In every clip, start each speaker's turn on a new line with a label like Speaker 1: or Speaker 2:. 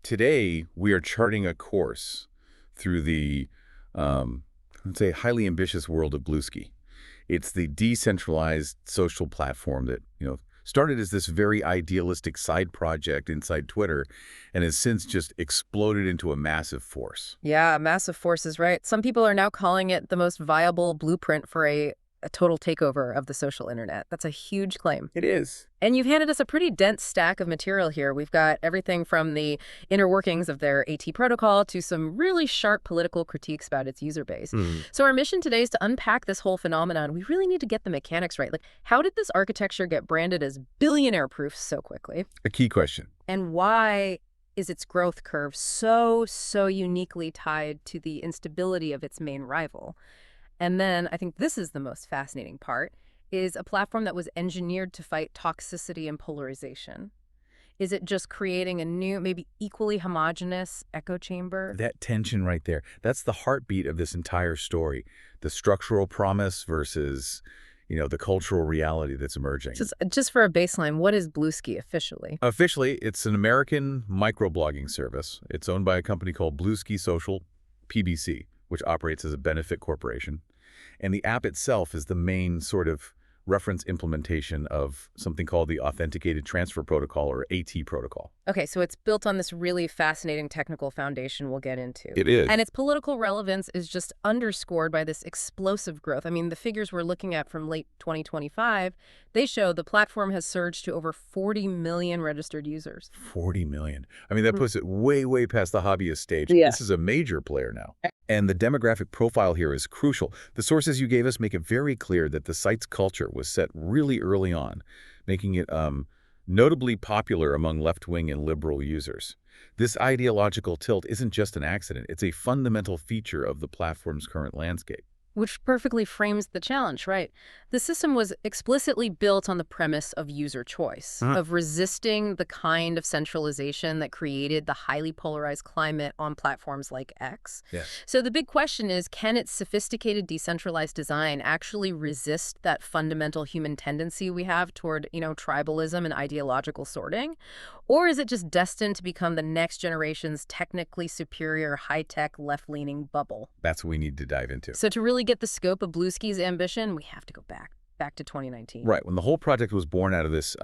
Speaker 1: Today, we are charting a course through the, let's say, highly ambitious world of Bluesky. It's the decentralized social platform that, started as this very idealistic side project inside Twitter and has since just exploded into a massive force.
Speaker 2: Yeah, massive force is right. Some people are now calling it the most viable blueprint for a total takeover of the social internet. That's a huge claim.
Speaker 1: It is.
Speaker 2: And you've handed us a pretty dense stack of material here. We've got everything from the inner workings of their AT protocol to some really sharp political critiques about its user base. So our mission today is to unpack this whole phenomenon. We really need to get the mechanics right. Like, how did this architecture get branded as billionaire-proof so quickly?
Speaker 1: A key question.
Speaker 2: And why is its growth curve so uniquely tied to the instability of its main rival? And then I think this is the most fascinating part, is a platform that was engineered to fight toxicity and polarization. Is it just creating a new, maybe equally homogenous echo chamber?
Speaker 1: That tension right there, that's the heartbeat of this entire story. The structural promise versus, the cultural reality that's emerging.
Speaker 2: Just for a baseline, what is Bluesky officially?
Speaker 1: Officially, it's an American microblogging service. It's owned by a company called Bluesky Social, PBC, which operates as a benefit corporation. And the app itself is the main sort of reference implementation of something called the Authenticated Transfer Protocol, or AT protocol.
Speaker 2: Okay, so it's built on this really fascinating technical foundation we'll get into.
Speaker 1: It is.
Speaker 2: And its political relevance is just underscored by this explosive growth. I mean, the figures we're looking at from late 2025, they show the platform has surged to over 40 million registered users.
Speaker 1: 40 million. I mean, that puts it way, way past the hobbyist stage.
Speaker 2: Yeah.
Speaker 1: This is a major player now. And the demographic profile here is crucial. The sources you gave us make it very clear that the site's culture was set really early on, making it notably popular among left-wing and liberal users. This ideological tilt isn't just an accident. It's a fundamental feature of the platform's current landscape.
Speaker 2: Which perfectly frames the challenge, right? The system was explicitly built on the premise of user choice, of resisting the kind of centralization that created the highly polarized climate on platforms like X.
Speaker 1: Yes.
Speaker 2: So the big question is, can its sophisticated decentralized design actually resist that fundamental human tendency we have toward, tribalism and ideological sorting? Or is it just destined to become the next generation's technically superior, high-tech, left-leaning bubble?
Speaker 1: That's what we need to dive into.
Speaker 2: So to really get the scope of Bluesky's ambition, we have to go back to 2019.
Speaker 1: Right, when the whole project was born out of this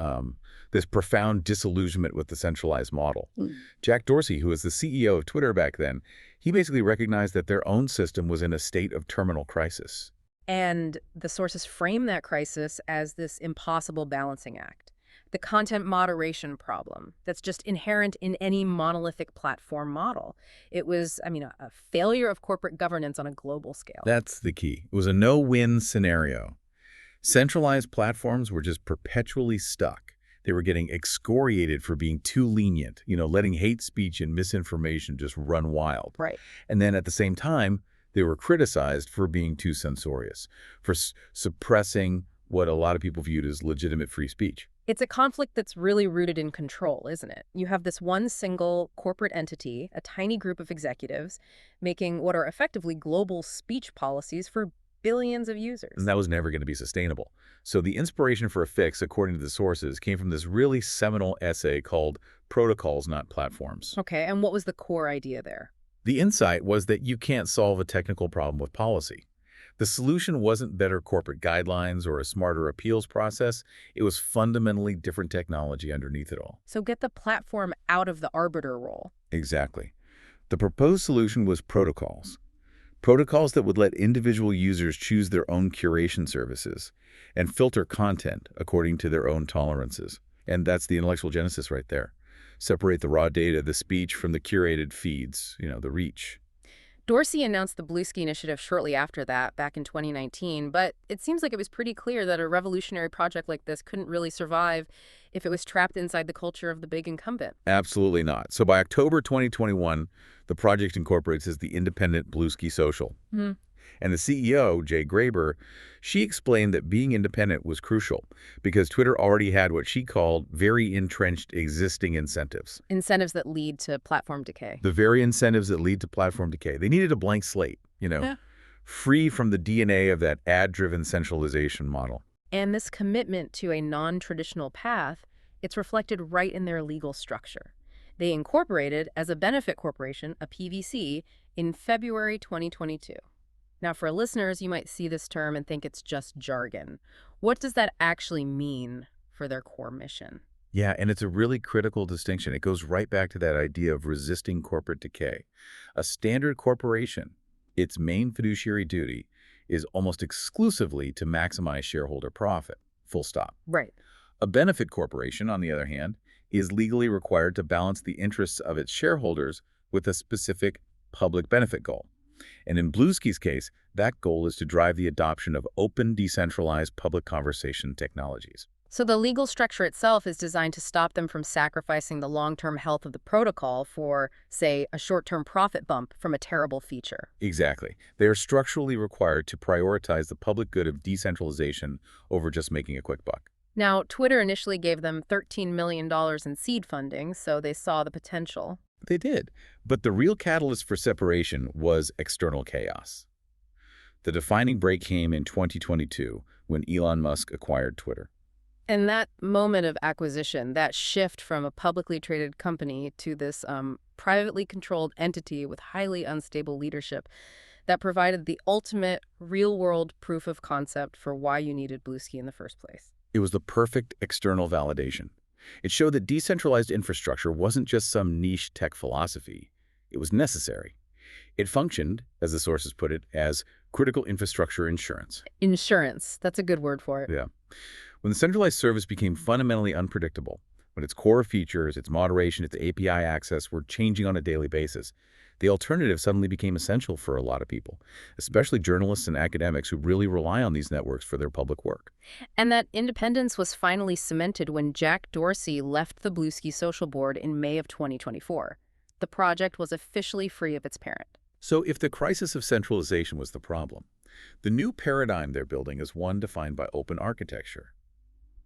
Speaker 1: this profound disillusionment with the centralized model. Jack Dorsey, who was the CEO of Twitter back then, he basically recognized that their own system was in a state of terminal crisis.
Speaker 2: And the sources frame that crisis as this impossible balancing act. The content moderation problem that's just inherent in any monolithic platform model. It was, a failure of corporate governance on a global scale.
Speaker 1: That's the key. It was a no-win scenario. Centralized platforms were just perpetually stuck. They were getting excoriated for being too lenient, letting hate speech and misinformation just run wild.
Speaker 2: Right.
Speaker 1: And then at the same time, they were criticized for being too censorious, for suppressing what a lot of people viewed as legitimate free speech.
Speaker 2: It's a conflict that's really rooted in control, isn't it? You have this one single corporate entity, a tiny group of executives, making what are effectively global speech policies for billions of users.
Speaker 1: And that was never going to be sustainable. So the inspiration for a fix, according to the sources, came from this really seminal essay called Protocols, Not Platforms.
Speaker 2: Okay, and what was the core idea there?
Speaker 1: The insight was that you can't solve a technical problem with policy. The solution wasn't better corporate guidelines or a smarter appeals process. It was fundamentally different technology underneath it all.
Speaker 2: So get the platform out of the arbiter role.
Speaker 1: Exactly. The proposed solution was protocols. Protocols that would let individual users choose their own curation services and filter content according to their own tolerances. And that's the intellectual genesis right there. Separate the raw data, the speech, from the curated feeds, the reach.
Speaker 2: Dorsey announced the Bluesky initiative shortly after that, back in 2019, but it seems like it was pretty clear that a revolutionary project like this couldn't really survive if it was trapped inside the culture of the big incumbent.
Speaker 1: Absolutely not. So by October 2021, the project incorporates as the independent Bluesky Social. And the CEO, Jay Graber, she explained that being independent was crucial because Twitter already had what she called very entrenched existing incentives.
Speaker 2: Incentives that lead to platform decay.
Speaker 1: The very incentives that lead to platform decay. They needed a blank slate, free from the DNA of that ad-driven centralization model.
Speaker 2: And this commitment to a non-traditional path, it's reflected right in their legal structure. They incorporated as a benefit corporation, a PVC, in February 2022. Now, for listeners, you might see this term and think it's just jargon. What does that actually mean for their core mission?
Speaker 1: Yeah, and it's a really critical distinction. It goes right back to that idea of resisting corporate decay. A standard corporation, its main fiduciary duty is almost exclusively to maximize shareholder profit, full stop.
Speaker 2: Right.
Speaker 1: A benefit corporation, on the other hand, is legally required to balance the interests of its shareholders with a specific public benefit goal. And in Bluesky's case, that goal is to drive the adoption of open, decentralized public conversation technologies.
Speaker 2: So the legal structure itself is designed to stop them from sacrificing the long-term health of the protocol for, say, a short-term profit bump from a terrible feature.
Speaker 1: Exactly. They are structurally required to prioritize the public good of decentralization over just making a quick buck.
Speaker 2: Now, Twitter initially gave them $13 million in seed funding, so they saw the potential.
Speaker 1: They did. But the real catalyst for separation was external chaos. The defining break came in 2022 when Elon Musk acquired Twitter.
Speaker 2: And that moment of acquisition, that shift from a publicly traded company to this privately controlled entity with highly unstable leadership, that provided the ultimate real-world proof of concept for why you needed Bluesky in the first place.
Speaker 1: It was the perfect external validation. It showed that decentralized infrastructure wasn't just some niche tech philosophy. It was necessary. It functioned, as the sources put it, as critical infrastructure insurance.
Speaker 2: Insurance, that's a good word for it.
Speaker 1: Yeah. When the centralized service became fundamentally unpredictable, when its core features, its moderation, its API access were changing on a daily basis, the alternative suddenly became essential for a lot of people, especially journalists and academics who really rely on these networks for their public work.
Speaker 2: And that independence was finally cemented when Jack Dorsey left the Bluesky social board in May of 2024. The project was officially free of its parent.
Speaker 1: So if the crisis of centralization was the problem, the new paradigm they're building is one defined by open architecture.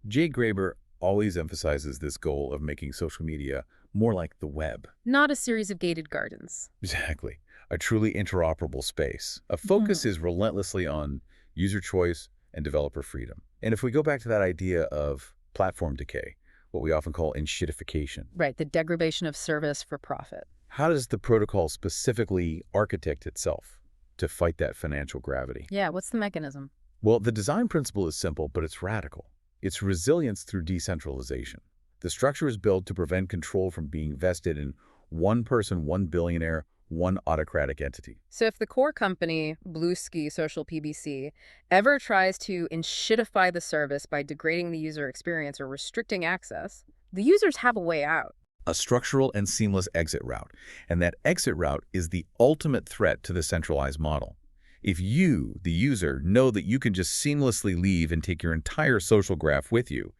Speaker 1: Jay Graeber always emphasizes this goal of making social media more like the web.
Speaker 2: Not a series of gated gardens.
Speaker 1: Exactly. A truly interoperable space. A focus is relentlessly on user choice and developer freedom. And if we go back to that idea of platform decay, what we often call enshittification.
Speaker 2: Right, the degradation of service for profit.
Speaker 1: How does the protocol specifically architect itself to fight that financial gravity?
Speaker 2: Yeah, what's the mechanism?
Speaker 1: Well, the design principle is simple, but it's radical. It's resilience through decentralization. The structure is built to prevent control from being vested in one person, one billionaire, one autocratic entity.
Speaker 2: So if the core company, Bluesky Social PBC, ever tries to enshittify the service by degrading the user experience or restricting access, the users have a way out.
Speaker 1: A structural and seamless exit route. And that exit route is the ultimate threat to the centralized model. If you, the user, know that you can just seamlessly leave and take your entire social graph with you,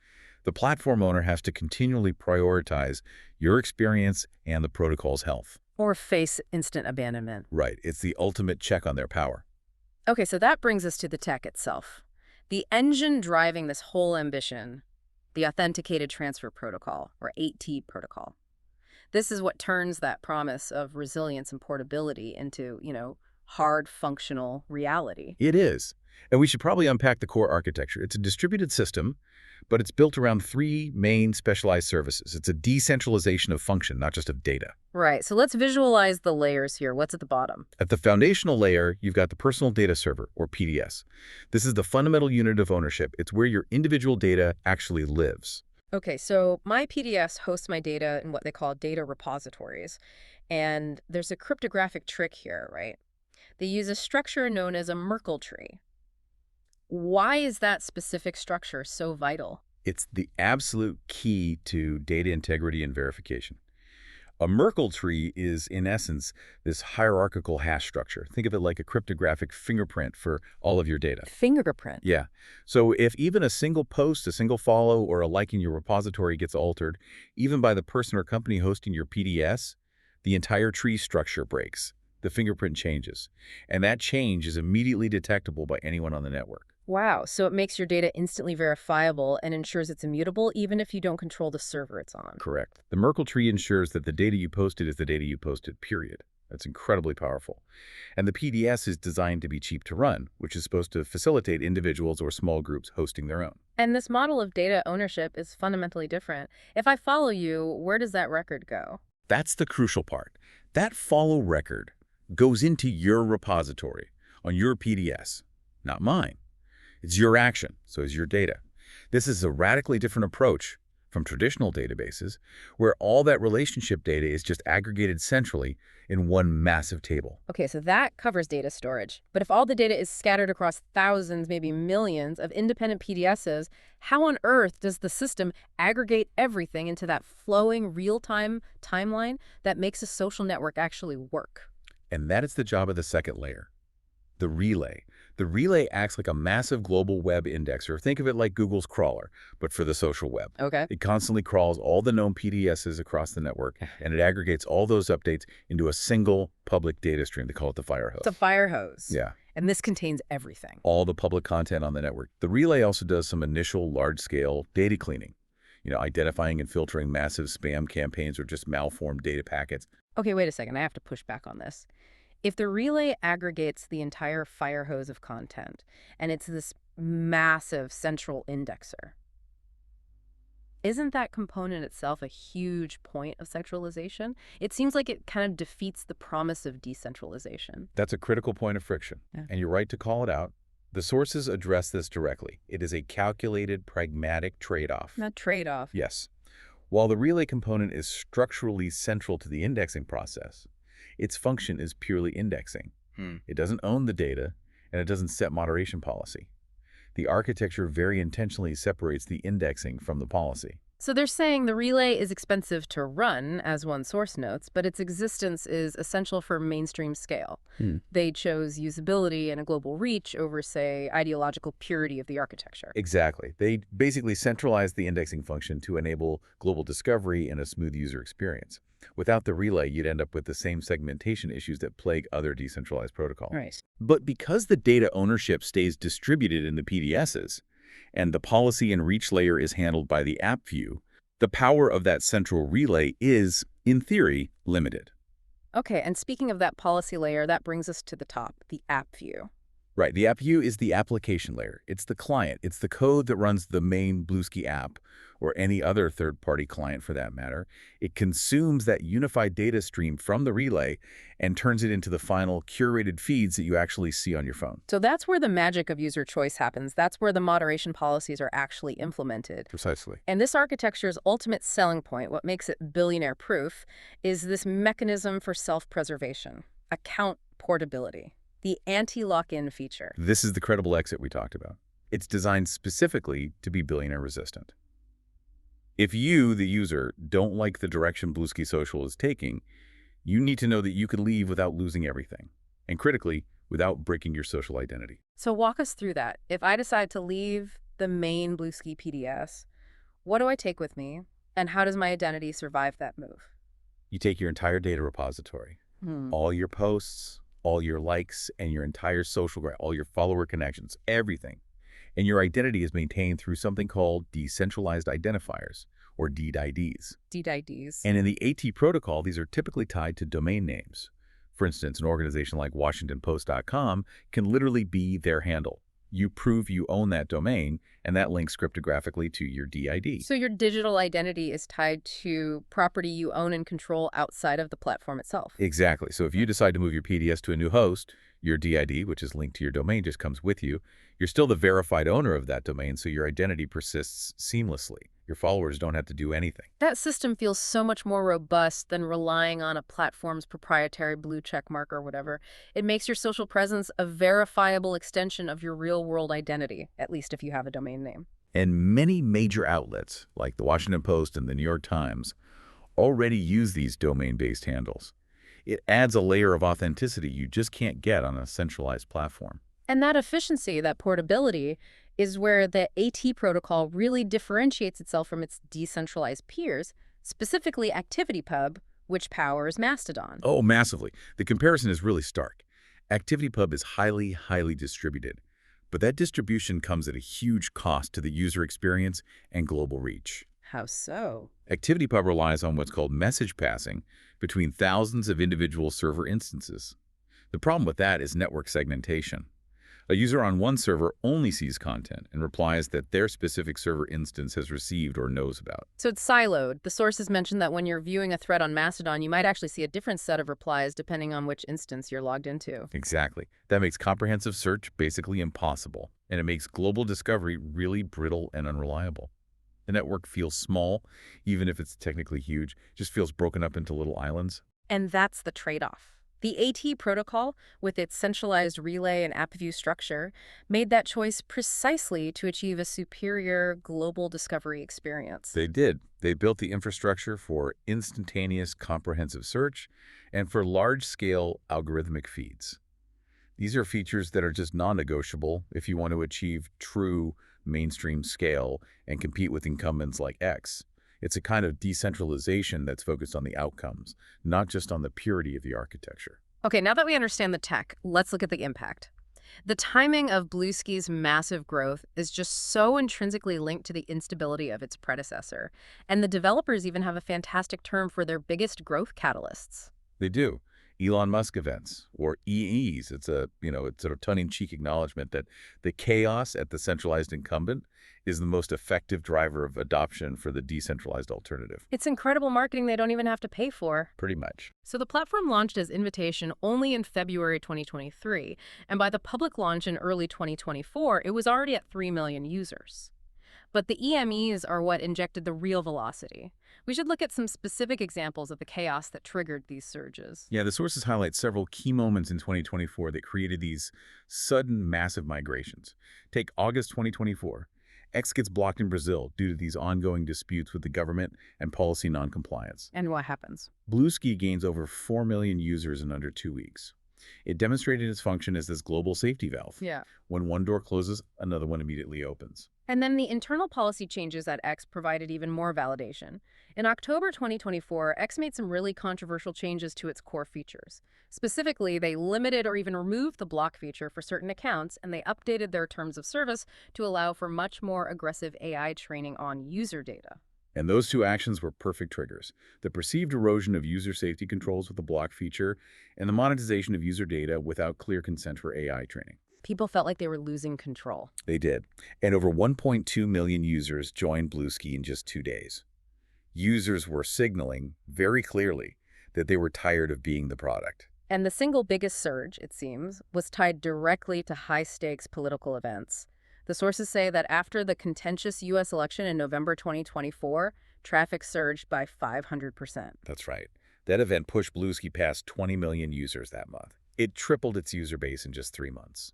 Speaker 1: the platform owner has to continually prioritize your experience and the protocol's health.
Speaker 2: Or face instant abandonment.
Speaker 1: Right. It's the ultimate check on their power.
Speaker 2: Okay, so that brings us to the tech itself. The engine driving this whole ambition, the Authenticated Transfer Protocol, or 8T protocol. This is what turns that promise of resilience and portability into, hard functional reality.
Speaker 1: It is. And we should probably unpack the core architecture. It's a distributed system, but it's built around three main specialized services. It's a decentralization of function, not just of data.
Speaker 2: Right. So let's visualize the layers here. What's at the bottom?
Speaker 1: At the foundational layer, you've got the personal data server, or PDS. This is the fundamental unit of ownership. It's where your individual data actually lives.
Speaker 2: Okay, so my PDS hosts my data in what they call data repositories. And there's a cryptographic trick here, right? They use a structure known as a Merkle tree. Why is that specific structure so vital?
Speaker 1: It's the absolute key to data integrity and verification. A Merkle tree is, in essence, this hierarchical hash structure. Think of it like a cryptographic fingerprint for all of your data.
Speaker 2: Fingerprint?
Speaker 1: Yeah. So if even a single post, a single follow, or a like in your repository gets altered, even by the person or company hosting your PDS, the entire tree structure breaks. The fingerprint changes. And that change is immediately detectable by anyone on the network.
Speaker 2: Wow, so it makes your data instantly verifiable and ensures it's immutable even if you don't control the server it's on.
Speaker 1: Correct. The Merkle tree ensures that the data you posted is the data you posted, period. That's incredibly powerful. And the PDS is designed to be cheap to run, which is supposed to facilitate individuals or small groups hosting their own.
Speaker 2: And this model of data ownership is fundamentally different. If I follow you, where does that record go?
Speaker 1: That's the crucial part. That follow record goes into your repository on your PDS, not mine. It's your action, so is your data. This is a radically different approach from traditional databases, where all that relationship data is just aggregated centrally in one massive table.
Speaker 2: Okay, so that covers data storage. But if all the data is scattered across thousands, maybe millions of independent PDSs, how on earth does the system aggregate everything into that flowing real-time timeline that makes a social network actually work?
Speaker 1: And that is the job of the second layer, the relay. The relay acts like a massive global web indexer. Think of it like Google's crawler, but for the social web.
Speaker 2: Okay.
Speaker 1: It constantly crawls all the known PDSs across the network, and it aggregates all those updates into a single public data stream. They call it the fire hose.
Speaker 2: It's a fire hose.
Speaker 1: Yeah.
Speaker 2: And this contains everything.
Speaker 1: All the public content on the network. The relay also does some initial large-scale data cleaning, identifying and filtering massive spam campaigns or just malformed data packets.
Speaker 2: Okay, wait a second. I have to push back on this. If the relay aggregates the entire fire hose of content, and it's this massive central indexer, isn't that component itself a huge point of centralization? It seems like it kind of defeats the promise of decentralization.
Speaker 1: That's a critical point of friction, and you're right to call it out. The sources address this directly. It is a calculated, pragmatic trade-off.
Speaker 2: Not trade-off.
Speaker 1: Yes. While the relay component is structurally central to the indexing process, its function is purely indexing. It doesn't own the data, and it doesn't set moderation policy. The architecture very intentionally separates the indexing from the policy.
Speaker 2: So they're saying the relay is expensive to run, as one source notes, but its existence is essential for mainstream scale. They chose usability and a global reach over, say, ideological purity of the architecture.
Speaker 1: Exactly. They basically centralized the indexing function to enable global discovery and a smooth user experience. Without the relay, you'd end up with the same segmentation issues that plague other decentralized protocols.
Speaker 2: Right.
Speaker 1: But because the data ownership stays distributed in the PDSs, and the policy and reach layer is handled by the app view, the power of that central relay is, in theory, limited.
Speaker 2: Okay, and speaking of that policy layer, that brings us to the top, the app view.
Speaker 1: Right, the app view is the application layer. It's the client. It's the code that runs the main Bluesky app, or any other third-party client for that matter. It consumes that unified data stream from the relay and turns it into the final curated feeds that you actually see on your phone.
Speaker 2: So that's where the magic of user choice happens. That's where the moderation policies are actually implemented.
Speaker 1: Precisely.
Speaker 2: And this architecture's ultimate selling point, what makes it billionaire-proof, is this mechanism for self-preservation, account portability, the anti-lock-in feature.
Speaker 1: This is the credible exit we talked about. It's designed specifically to be billionaire-resistant. If you, the user, don't like the direction Bluesky Social is taking, you need to know that you can leave without losing everything, and critically, without breaking your social identity.
Speaker 2: So walk us through that. If I decide to leave the main Bluesky PDS, what do I take with me, and how does my identity survive that move?
Speaker 1: You take your entire data repository, all your posts, all your likes, and your entire social graph, all your follower connections, everything. And your identity is maintained through something called decentralized identifiers, or DIDs.
Speaker 2: DIDs.
Speaker 1: And in the AT protocol, these are typically tied to domain names. For instance, an organization like WashingtonPost.com can literally be their handle. You prove you own that domain, and that links cryptographically to your DID.
Speaker 2: So your digital identity is tied to property you own and control outside of the platform itself.
Speaker 1: Exactly. So if you decide to move your PDS to a new host, your DID, which is linked to your domain, just comes with you. You're still the verified owner of that domain, so your identity persists seamlessly. Your followers don't have to do anything.
Speaker 2: That system feels so much more robust than relying on a platform's proprietary blue check mark or whatever. It makes your social presence a verifiable extension of your real-world identity, at least if you have a domain name.
Speaker 1: And many major outlets, like the Washington Post and the New York Times, already use these domain-based handles. It adds a layer of authenticity you just can't get on a centralized platform.
Speaker 2: And that efficiency, that portability, is where the AT protocol really differentiates itself from its decentralized peers, specifically ActivityPub, which powers Mastodon.
Speaker 1: Oh, massively. The comparison is really stark. ActivityPub is highly distributed, but that distribution comes at a huge cost to the user experience and global reach.
Speaker 2: How so?
Speaker 1: ActivityPub relies on what's called message passing between thousands of individual server instances. The problem with that is network segmentation. A user on one server only sees content and replies that their specific server instance has received or knows about.
Speaker 2: So it's siloed. The sources mentioned that when you're viewing a thread on Mastodon, you might actually see a different set of replies depending on which instance you're logged into.
Speaker 1: Exactly. That makes comprehensive search basically impossible, and it makes global discovery really brittle and unreliable. The network feels small, even if it's technically huge. It just feels broken up into little islands.
Speaker 2: And that's the trade-off. The AT protocol, with its centralized relay and app view structure, made that choice precisely to achieve a superior global discovery experience.
Speaker 1: They did. They built the infrastructure for instantaneous comprehensive search and for large-scale algorithmic feeds. These are features that are just non-negotiable if you want to achieve true mainstream scale and compete with incumbents like X. It's a kind of decentralization that's focused on the outcomes, not just on the purity of the architecture.
Speaker 2: Okay, now that we understand the tech, let's look at the impact. The timing of Bluesky's massive growth is just so intrinsically linked to the instability of its predecessor. And the developers even have a fantastic term for their biggest growth catalysts.
Speaker 1: They do. Elon Musk events, or EEs. It's it's sort of tongue-in-cheek acknowledgement that the chaos at the centralized incumbent is the most effective driver of adoption for the decentralized alternative.
Speaker 2: It's incredible marketing they don't even have to pay for.
Speaker 1: Pretty much.
Speaker 2: So the platform launched as invitation only in February 2023, and by the public launch in early 2024, it was already at 3 million users. But the EMEs are what injected the real velocity. We should look at some specific examples of the chaos that triggered these surges.
Speaker 1: Yeah, the sources highlight several key moments in 2024 that created these sudden, massive migrations. Take August 2024. X gets blocked in Brazil due to these ongoing disputes with the government and policy noncompliance.
Speaker 2: And what happens?
Speaker 1: Bluesky gains over 4 million users in under 2 weeks. It demonstrated its function as this global safety valve.
Speaker 2: Yeah.
Speaker 1: When one door closes, another one immediately opens.
Speaker 2: And then the internal policy changes at X provided even more validation. In October 2024, X made some really controversial changes to its core features. Specifically, they limited or even removed the block feature for certain accounts, and they updated their terms of service to allow for much more aggressive AI training on user data.
Speaker 1: And those two actions were perfect triggers. The perceived erosion of user safety controls with the block feature and the monetization of user data without clear consent for AI training.
Speaker 2: People felt like they were losing control.
Speaker 1: They did. And over 1.2 million users joined Bluesky in just 2 days. Users were signaling very clearly that they were tired of being the product.
Speaker 2: And the single biggest surge, it seems, was tied directly to high-stakes political events. The sources say that after the contentious U.S. election in November 2024, traffic surged by 500%.
Speaker 1: That's right. That event pushed Bluesky past 20 million users that month. It tripled its user base in just 3 months.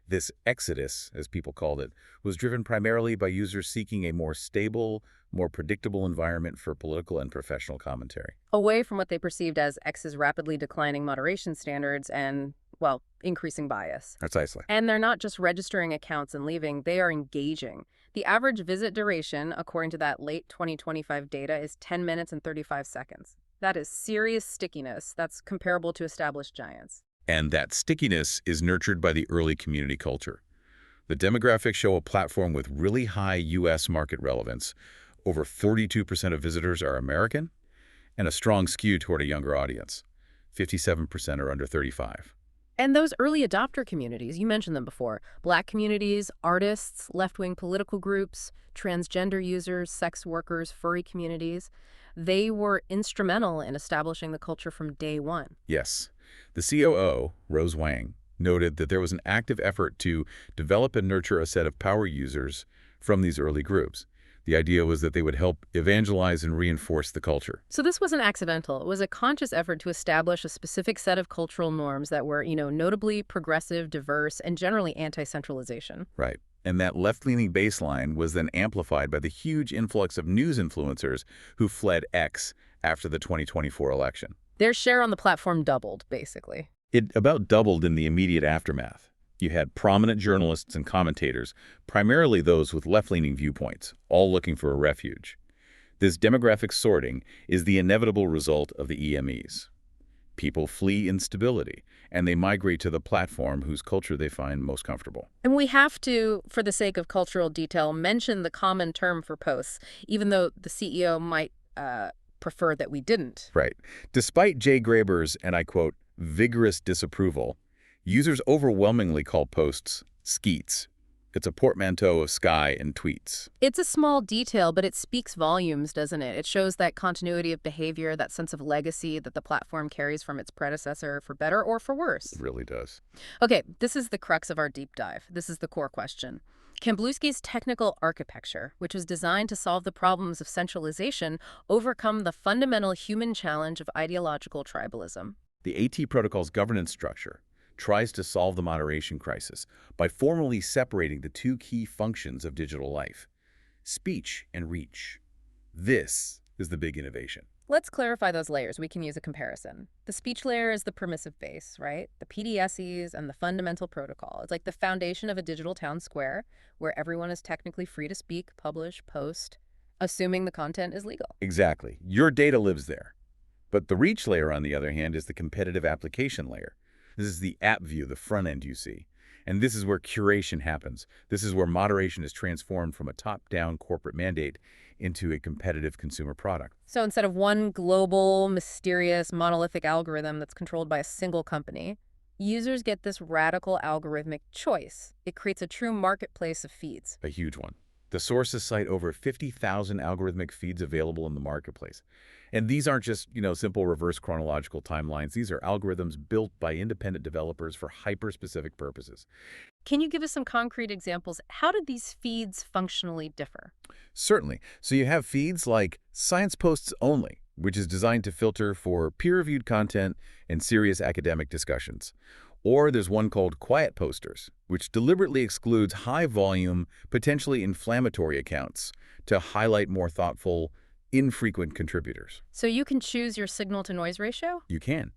Speaker 1: This exodus, as people called it, was driven primarily by users seeking a more stable, more predictable environment for political and professional commentary.
Speaker 2: Away from what they perceived as X's rapidly declining moderation standards and, well, increasing bias.
Speaker 1: Precisely.
Speaker 2: And they're not just registering accounts and leaving, they are engaging. The average visit duration, according to that late 2025 data, is 10 minutes and 35 seconds. That is serious stickiness that's comparable to established giants.
Speaker 1: And that stickiness is nurtured by the early community culture. The demographics show a platform with really high U.S. market relevance. Over 42% of visitors are American, and a strong skew toward a younger audience. 57% are under 35.
Speaker 2: And those early adopter communities, you mentioned them before, Black communities, artists, left-wing political groups, transgender users, sex workers, furry communities, they were instrumental in establishing the culture from day one.
Speaker 1: Yes. The COO, Rose Wang, noted that there was an active effort to develop and nurture a set of power users from these early groups. The idea was that they would help evangelize and reinforce the culture.
Speaker 2: So this wasn't accidental. It was a conscious effort to establish a specific set of cultural norms that were, notably progressive, diverse, and generally anti-centralization.
Speaker 1: Right. And that left-leaning baseline was then amplified by the huge influx of news influencers who fled X after the 2024 election.
Speaker 2: Their share on the platform doubled, basically.
Speaker 1: It about doubled in the immediate aftermath. You had prominent journalists and commentators, primarily those with left-leaning viewpoints, all looking for a refuge. This demographic sorting is the inevitable result of the EMEs. People flee instability, and they migrate to the platform whose culture they find most comfortable.
Speaker 2: And we have to, for the sake of cultural detail, mention the common term for posts, even though the CEO might prefer that we didn't.
Speaker 1: Right. Despite Jay Graber's, and I quote, vigorous disapproval, Users overwhelmingly call posts skeets. It's a portmanteau of sky and tweets.
Speaker 2: It's a small detail, but it speaks volumes, doesn't it? It shows that continuity of behavior, that sense of legacy that the platform carries from its predecessor, for better or for worse.
Speaker 1: It really does.
Speaker 2: Okay, this is the crux of our deep dive. This is the core question. Can Bluesky's technical architecture, which is designed to solve the problems of centralization, overcome the fundamental human challenge of ideological tribalism?
Speaker 1: The AT protocol's governance structure tries to solve the moderation crisis by formally separating the two key functions of digital life, speech and reach. This is the big innovation.
Speaker 2: Let's clarify those layers. We can use a comparison. The speech layer is the permissive base, right? The PDSEs and the fundamental protocol. It's like the foundation of a digital town square where everyone is technically free to speak, publish, post, assuming the content is legal.
Speaker 1: Exactly. Your data lives there. But the reach layer, on the other hand, is the competitive application layer. This is the app view, the front end you see. And this is where curation happens. This is where moderation is transformed from a top-down corporate mandate into a competitive consumer product.
Speaker 2: So instead of one global, mysterious, monolithic algorithm that's controlled by a single company, users get this radical algorithmic choice. It creates a true marketplace of feeds.
Speaker 1: A huge one. The sources cite over 50,000 algorithmic feeds available in the marketplace. And these aren't just, simple reverse chronological timelines. These are algorithms built by independent developers for hyper-specific purposes.
Speaker 2: Can you give us some concrete examples? How did these feeds functionally differ?
Speaker 1: Certainly. So you have feeds like Science Posts Only, which is designed to filter for peer-reviewed content and serious academic discussions. Or there's one called Quiet Posters, which deliberately excludes high-volume, potentially inflammatory accounts to highlight more thoughtful, infrequent contributors.
Speaker 2: So you can choose your signal-to-noise ratio?
Speaker 1: You can.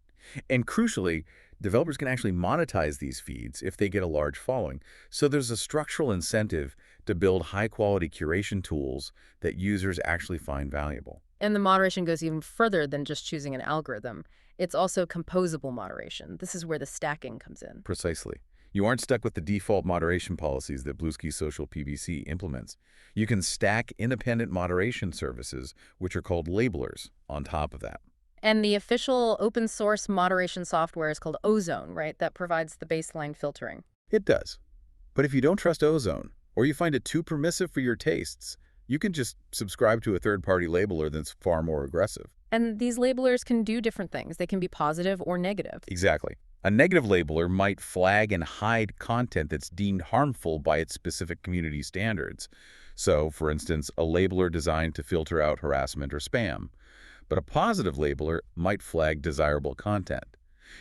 Speaker 1: And crucially, developers can actually monetize these feeds if they get a large following. So there's a structural incentive to build high-quality curation tools that users actually find valuable.
Speaker 2: And the moderation goes even further than just choosing an algorithm. It's also composable moderation. This is where the stacking comes in.
Speaker 1: Precisely. You aren't stuck with the default moderation policies that Bluesky Social PBC implements. You can stack independent moderation services, which are called labelers, on top of that.
Speaker 2: And the official open source moderation software is called Ozone, right? That provides the baseline filtering.
Speaker 1: It does. But if you don't trust Ozone, or you find it too permissive for your tastes, you can just subscribe to a third-party labeler that's far more aggressive.
Speaker 2: And these labelers can do different things. They can be positive or negative.
Speaker 1: Exactly. A negative labeler might flag and hide content that's deemed harmful by its specific community standards. So, for instance, a labeler designed to filter out harassment or spam. But a positive labeler might flag desirable content.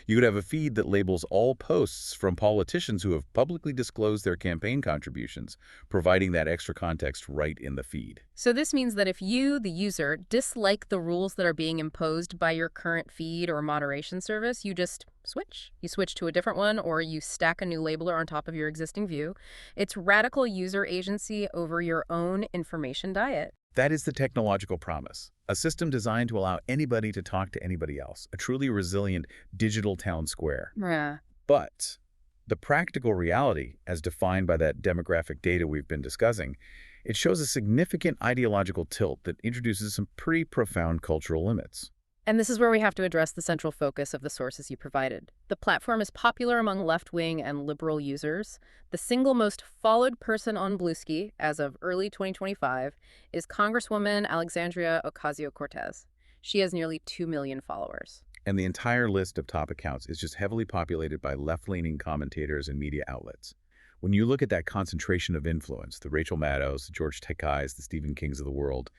Speaker 1: You could have a feed that labels all posts from politicians who have publicly disclosed their campaign contributions, providing that extra context right in the feed.
Speaker 2: So this means that if you, the user, dislike the rules that are being imposed by your current feed or moderation service, you just switch. You switch to a different one, or you stack a new labeler on top of your existing view. It's radical user agency over your own information diet.
Speaker 1: That is the technological promise. A system designed to allow anybody to talk to anybody else. A truly resilient digital town square.
Speaker 2: Yeah.
Speaker 1: But the practical reality, as defined by that demographic data we've been discussing, it shows a significant ideological tilt that introduces some pretty profound cultural limits.
Speaker 2: And this is where we have to address the central focus of the sources you provided. The platform is popular among left-wing and liberal users. The single most followed person on Bluesky, as of early 2025, is Congresswoman Alexandria Ocasio-Cortez. She has nearly 2 million followers.
Speaker 1: And the entire list of top accounts is just heavily populated by left-leaning commentators and media outlets. When you look at that concentration of influence, the Rachel Maddows, the George Takei's, the Stephen Kings of the world,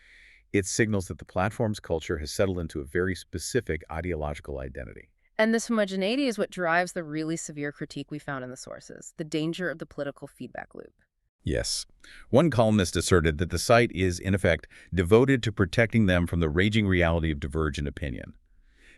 Speaker 1: it signals that the platform's culture has settled into a very specific ideological identity.
Speaker 2: And this homogeneity is what drives the really severe critique we found in the sources, the danger of the political feedback loop.
Speaker 1: Yes. One columnist asserted that the site is, in effect, devoted to protecting them from the raging reality of divergent opinion,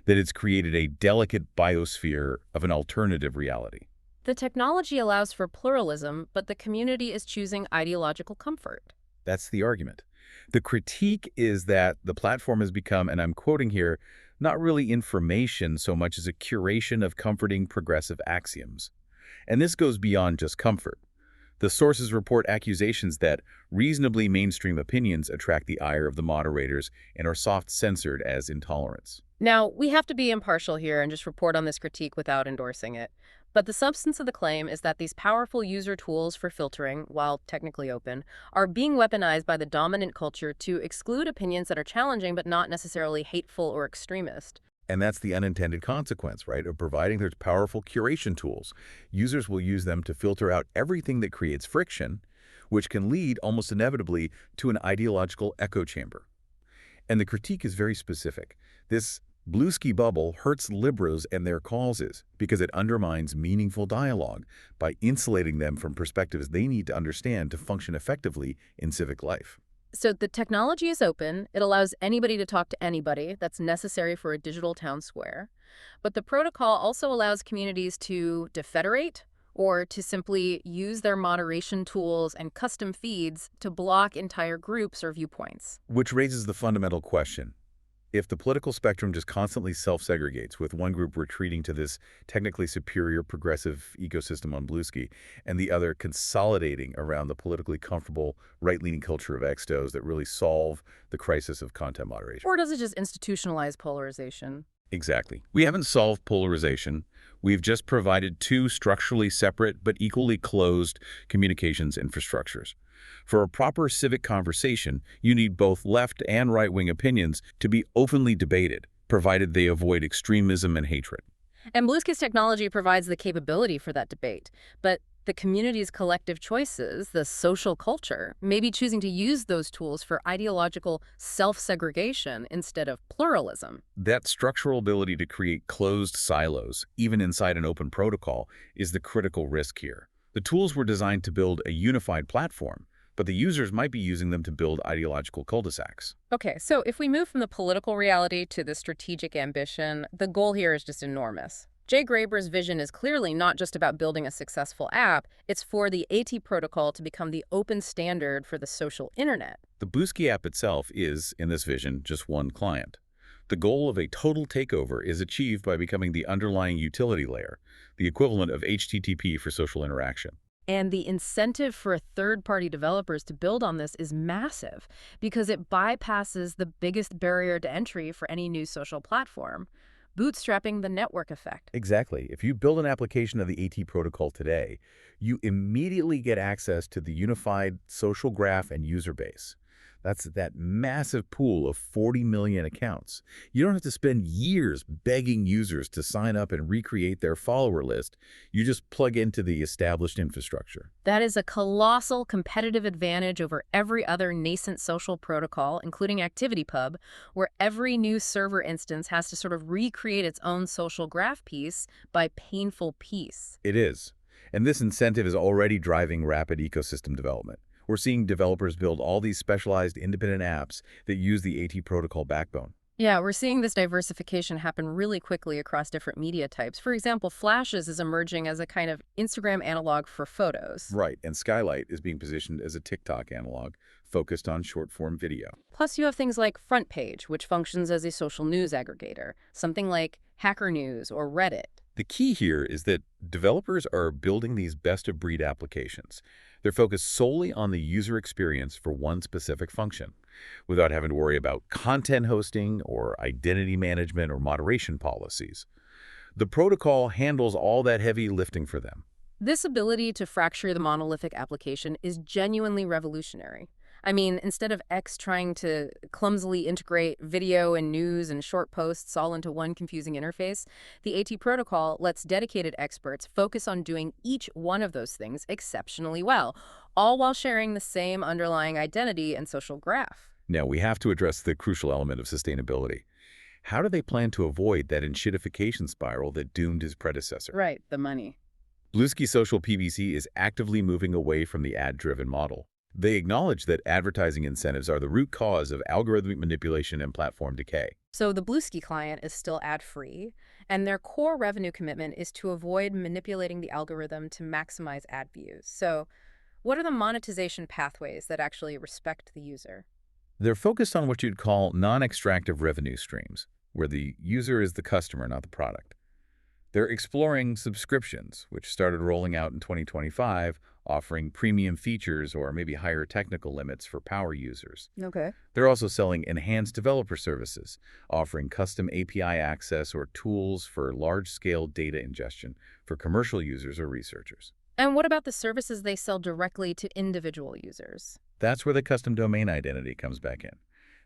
Speaker 1: that it's created a delicate biosphere of an alternative reality.
Speaker 2: The technology allows for pluralism, but the community is choosing ideological comfort.
Speaker 1: That's the argument. The critique is that the platform has become, and I'm quoting here, not really information so much as a curation of comforting progressive axioms. And this goes beyond just comfort. The sources report accusations that reasonably mainstream opinions attract the ire of the moderators and are soft-censored as intolerance.
Speaker 2: Now, we have to be impartial here and just report on this critique without endorsing it. But the substance of the claim is that these powerful user tools for filtering, while technically open, are being weaponized by the dominant culture to exclude opinions that are challenging but not necessarily hateful or extremist.
Speaker 1: And that's the unintended consequence, right, of providing those powerful curation tools. Users will use them to filter out everything that creates friction, which can lead almost inevitably to an ideological echo chamber. And the critique is very specific. This Bluesky bubble hurts liberals and their causes because it undermines meaningful dialogue by insulating them from perspectives they need to understand to function effectively in civic life.
Speaker 2: So the technology is open. It allows anybody to talk to anybody. That's necessary for a digital town square. But the protocol also allows communities to defederate or to simply use their moderation tools and custom feeds to block entire groups or viewpoints.
Speaker 1: Which raises the fundamental question. If the political spectrum just constantly self-segregates, with one group retreating to this technically superior progressive ecosystem on Bluesky and the other consolidating around the politically comfortable right-leaning culture of extos that really solve the crisis of content moderation.
Speaker 2: Or does it just institutionalize polarization?
Speaker 1: Exactly. We haven't solved polarization. We've just provided two structurally separate but equally closed communications infrastructures. For a proper civic conversation, you need both left and right-wing opinions to be openly debated, provided they avoid extremism and hatred.
Speaker 2: And Bluesky's technology provides the capability for that debate. But the community's collective choices, the social culture, may be choosing to use those tools for ideological self-segregation instead of pluralism.
Speaker 1: That structural ability to create closed silos, even inside an open protocol, is the critical risk here. The tools were designed to build a unified platform, but the users might be using them to build ideological cul-de-sacs.
Speaker 2: Okay, so if we move from the political reality to the strategic ambition, the goal here is just enormous. Jay Graeber's vision is clearly not just about building a successful app, it's for the AT protocol to become the open standard for the social internet.
Speaker 1: The Bluesky app itself is, in this vision, just one client. The goal of a total takeover is achieved by becoming the underlying utility layer, the equivalent of HTTP for social interaction.
Speaker 2: And the incentive for third-party developers to build on this is massive because it bypasses the biggest barrier to entry for any new social platform, bootstrapping the network effect.
Speaker 1: Exactly. If you build an application of the AT protocol today, you immediately get access to the unified social graph and user base. That's that massive pool of 40 million accounts. You don't have to spend years begging users to sign up and recreate their follower list. You just plug into the established infrastructure.
Speaker 2: That is a colossal competitive advantage over every other nascent social protocol, including ActivityPub, where every new server instance has to sort of recreate its own social graph piece by painful piece.
Speaker 1: It is. And this incentive is already driving rapid ecosystem development. We're seeing developers build all these specialized independent apps that use the AT protocol backbone.
Speaker 2: Yeah, we're seeing this diversification happen really quickly across different media types. For example, Flashes is emerging as a kind of Instagram analog for photos.
Speaker 1: Right, and Skylight is being positioned as a TikTok analog focused on short-form video.
Speaker 2: Plus, you have things like Front Page, which functions as a social news aggregator, something like Hacker News or Reddit.
Speaker 1: The key here is that developers are building these best-of-breed applications. They're focused solely on the user experience for one specific function, without having to worry about content hosting or identity management or moderation policies. The protocol handles all that heavy lifting for them.
Speaker 2: This ability to fracture the monolithic application is genuinely revolutionary. I mean, instead of X trying to clumsily integrate video and news and short posts all into one confusing interface, the AT protocol lets dedicated experts focus on doing each one of those things exceptionally well, all while sharing the same underlying identity and social graph.
Speaker 1: Now, we have to address the crucial element of sustainability. How do they plan to avoid that enshittification spiral that doomed his predecessor?
Speaker 2: Right, the money.
Speaker 1: Bluesky Social PBC is actively moving away from the ad-driven model. They acknowledge that advertising incentives are the root cause of algorithmic manipulation and platform decay.
Speaker 2: So the Bluesky client is still ad-free, and their core revenue commitment is to avoid manipulating the algorithm to maximize ad views. So what are the monetization pathways that actually respect the user?
Speaker 1: They're focused on what you'd call non-extractive revenue streams, where the user is the customer, not the product. They're exploring subscriptions, which started rolling out in 2025, offering premium features or maybe higher technical limits for power users.
Speaker 2: Okay.
Speaker 1: They're also selling enhanced developer services, offering custom API access or tools for large-scale data ingestion for commercial users or researchers.
Speaker 2: And what about the services they sell directly to individual users?
Speaker 1: That's where the custom domain identity comes back in.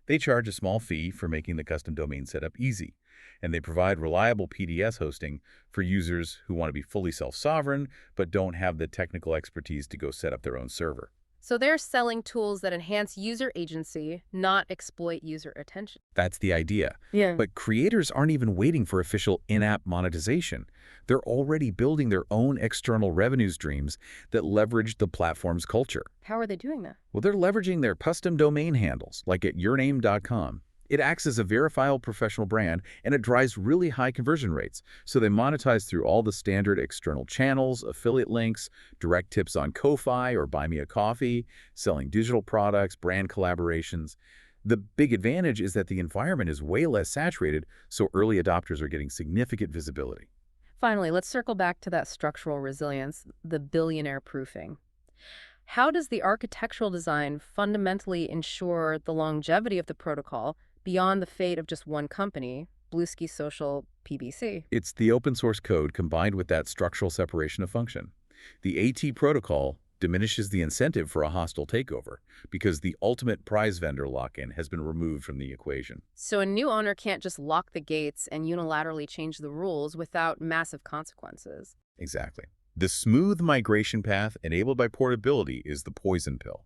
Speaker 1: They charge a small fee for making the custom domain setup easy, and they provide reliable PDS hosting for users who want to be fully self-sovereign but don't have the technical expertise to go set up their own server.
Speaker 2: So they're selling tools that enhance user agency, not exploit user attention.
Speaker 1: That's the idea.
Speaker 2: Yeah.
Speaker 1: But creators aren't even waiting for official in-app monetization. They're already building their own external revenue streams that leverage the platform's culture.
Speaker 2: How are they doing that?
Speaker 1: Well, they're leveraging their custom domain handles, like at yourname.com. It acts as a verifiable professional brand, and it drives really high conversion rates. So they monetize through all the standard external channels, affiliate links, direct tips on Ko-Fi or Buy Me a Coffee, selling digital products, brand collaborations. The big advantage is that the environment is way less saturated, so early adopters are getting significant visibility.
Speaker 2: Finally, let's circle back to that structural resilience, the billionaire-proofing. How does the architectural design fundamentally ensure the longevity of the protocol beyond the fate of just one company, Bluesky Social PBC?
Speaker 1: It's the open source code combined with that structural separation of function. The AT protocol diminishes the incentive for a hostile takeover because the ultimate prize vendor lock-in has been removed from the equation.
Speaker 2: So a new owner can't just lock the gates and unilaterally change the rules without massive consequences.
Speaker 1: Exactly. The smooth migration path enabled by portability is the poison pill.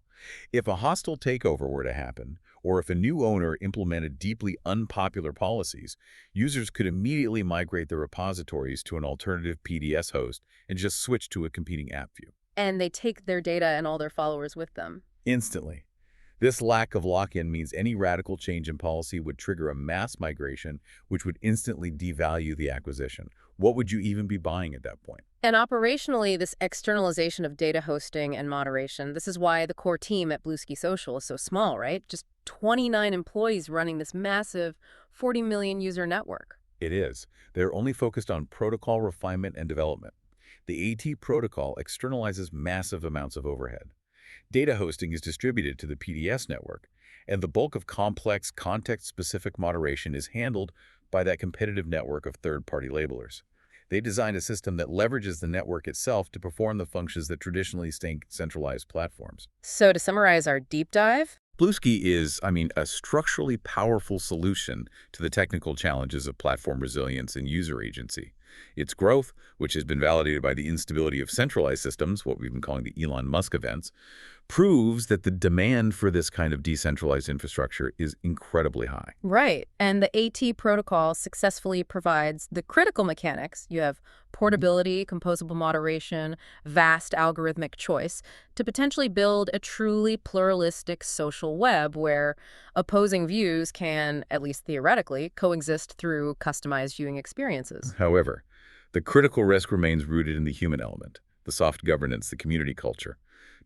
Speaker 1: If a hostile takeover were to happen, or if a new owner implemented deeply unpopular policies, users could immediately migrate their repositories to an alternative PDS host and just switch to a competing app view.
Speaker 2: And they take their data and all their followers with them.
Speaker 1: Instantly. This lack of lock-in means any radical change in policy would trigger a mass migration, which would instantly devalue the acquisition. What would you even be buying at that point?
Speaker 2: And operationally, this externalization of data hosting and moderation, this is why the core team at Bluesky Social is so small, right? Just 29 employees running this massive 40 million user network.
Speaker 1: It is. They're only focused on protocol refinement and development. The AT protocol externalizes massive amounts of overhead. Data hosting is distributed to the PDS network, and the bulk of complex, context-specific moderation is handled by that competitive network of third-party labelers. They designed a system that leverages the network itself to perform the functions that traditionally stink centralized platforms.
Speaker 2: So to summarize our deep dive,
Speaker 1: Bluesky is, a structurally powerful solution to the technical challenges of platform resilience and user agency. Its growth, which has been validated by the instability of centralized systems, what we've been calling the Elon Musk events, proves that the demand for this kind of decentralized infrastructure is incredibly high.
Speaker 2: right, and the AT protocol successfully provides the critical mechanics. You have portability, composable moderation, vast algorithmic choice to potentially build a truly pluralistic social web where opposing views can, at least theoretically, coexist through customized viewing experiences.
Speaker 1: However, the critical risk remains rooted in the human element, the soft governance, the community culture.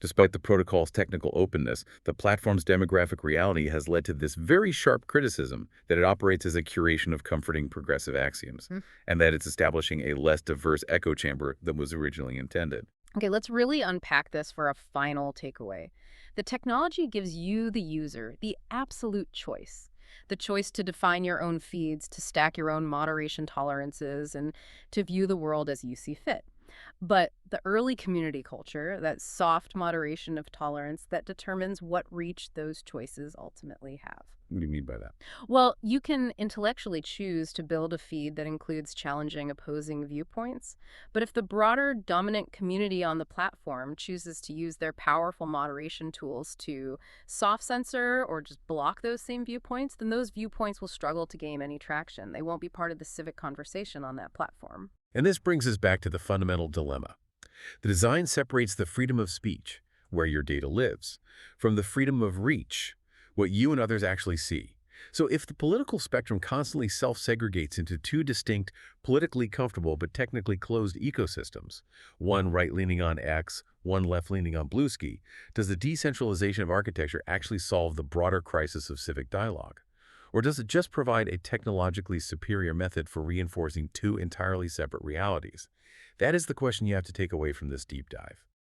Speaker 1: Despite the protocol's technical openness, the platform's demographic reality has led to this very sharp criticism that it operates as a curation of comforting progressive axioms, and that it's establishing a less diverse echo chamber than was originally intended.
Speaker 2: Okay, let's really unpack this for a final takeaway. The technology gives you, the user, the absolute choice. The choice to define your own feeds, to stack your own moderation tolerances, and to view the world as you see fit. But the early community culture, that soft moderation of tolerance, that determines what reach those choices ultimately have.
Speaker 1: What do you mean by that?
Speaker 2: Well, you can intellectually choose to build a feed that includes challenging opposing viewpoints, but if the broader dominant community on the platform chooses to use their powerful moderation tools to soft censor or just block those same viewpoints, then those viewpoints will struggle to gain any traction. They won't be part of the civic conversation on that platform.
Speaker 1: And this brings us back to the fundamental dilemma. The design separates the freedom of speech, where your data lives, from the freedom of reach, what you and others actually see. So if the political spectrum constantly self-segregates into two distinct, politically comfortable but technically closed ecosystems, one right-leaning on X, one left-leaning on Bluesky, does the decentralization of architecture actually solve the broader crisis of civic dialogue? Or does it just provide a technologically superior method for reinforcing two entirely separate realities? That is the question you have to take away from this deep dive.